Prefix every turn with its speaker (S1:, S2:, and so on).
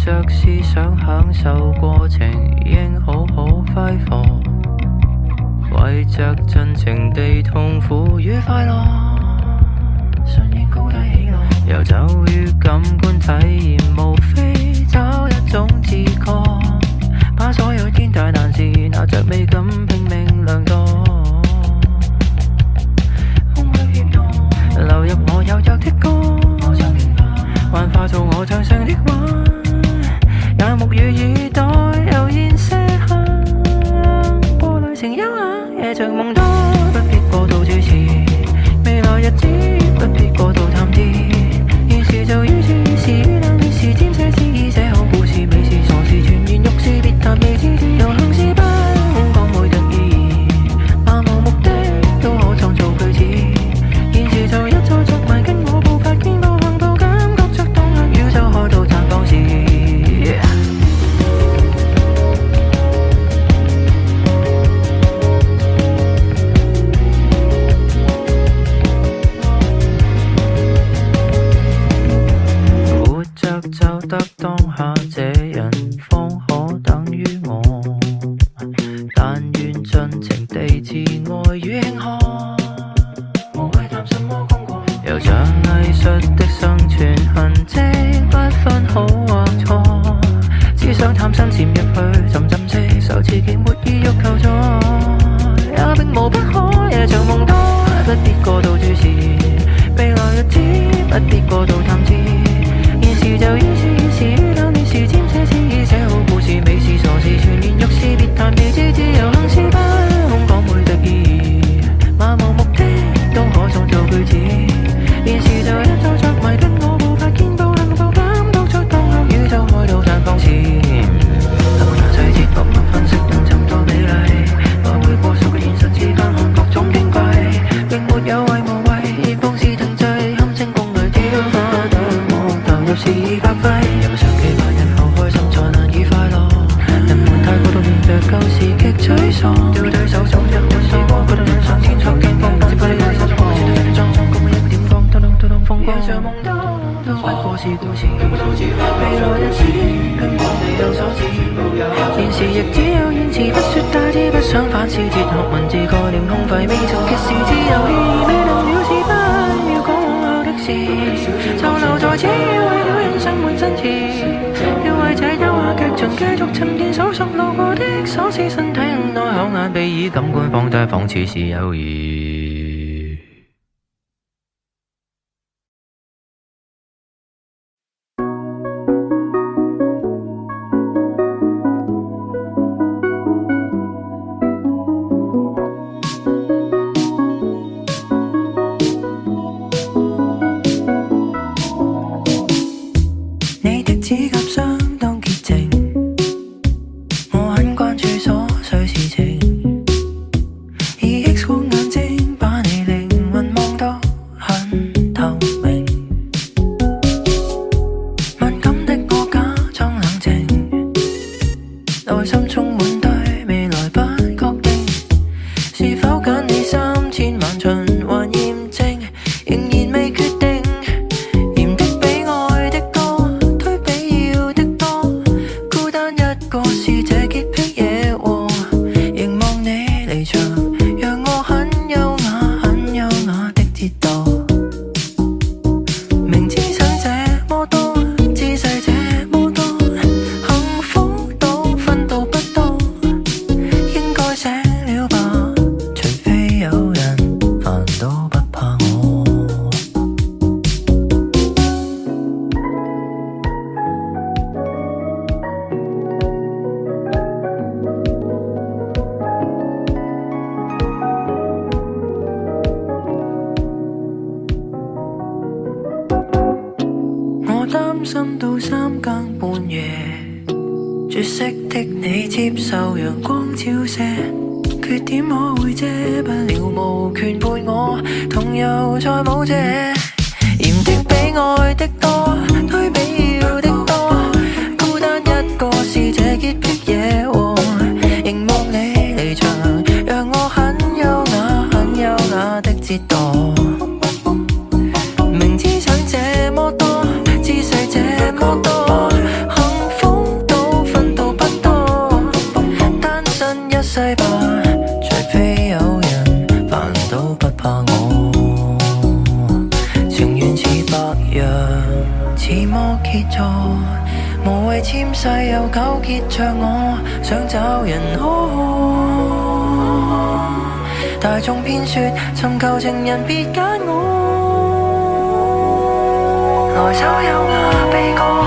S1: 着思想享受過程，應好好揮霍，為着盡情地痛苦與快樂，順應高低起落，遊走於感官體驗，無非找一種自覺，把所有天大難事拿着美感拼命量度，空虛協同流入我有着的歌，幻化做我唱上的話，也目語耳朵悠然些下，過濾成優雅，夜長夢多，不必過度注視，未來日子不必過度探知，現時就於是是冷烈時沾些詩意，寫好故事，美事傻事全然欲試，別談未知，自由行是不講每得意，漫無目的都可創造句子，現時就一再着迷，跟我步伐肩步行步，感覺着當下宇宙開到綻放時。活着就得當下，這人方可等於我，但願盡情地自愛與慶賀，無謂談什麼功過，又像藝術的生存痕跡，不分好或錯，只想探身潛入去，浸浸式受刺激，沒意欲求助，也並無不可，夜長夢多，不必過度注視，未來日子不必過度探知，現時就於是冷烈時沾些詩意，寫好故事，美事傻事全然欲試，別談未知，自由行是不空講每特意，漫無目的都可創造句子，現時就一再着迷，跟我步伐肩步行步，感覺出當下宇宙開到綻放時，流量細節獨立分析能尋到美麗，來回過數現實之間看各種矜貴，並沒有為無謂，放肆停滯，堪稱共類只要發得我投入是已發揮，有常期來日後開心才難以快樂，人們太過度念着舊時極沮喪，掉對手手一一試過，不得兩上千錯天光，接不你手錯，前對裝裝共一點光，偷偷風光，夜長夢多，都不過是故事，未來日子根本未有所指，現時亦只有現時，不說大志，不想反思哲學文字概念空廢，未曾揭示自遊戲，未能了事，不要講往後的事，就留在此為了人生沒真詞，要為這優雅劇場繼續沉澱數十路過的瑣事，身體很多口眼鼻耳感官放低，仿似是友誼。你的指甲相當潔淨，我很關注瑣碎事情，以 X 光眼睛把你靈魂望得很透明，敏感的我假裝冷靜，內心充滿對未來不確定，是否揀你3000萬循環驗證，仍然未決定，嫌的比愛的多，推比要的多，孤單一個是這潔癖惹禍，凝望你離場，讓我很優雅的折墮，明知想這麼多，姿勢這麼多，幸福都分到不多，應該寫了吧，除非有人煩到不怕我。我擔心到3更半夜，絕色的你接受陽光照射，缺點可會遮不了，無權陪我同遊在舞者，嫌的比愛的多，推比要的多，孤單一個是這潔癖惹禍，凝望你離場，讓我很優雅的折墮，明知想這麼多，姿勢這麼多，幸為纖細又糾結着我，想找人可大眾偏說尋求情人別揀我，來首優雅悲歌。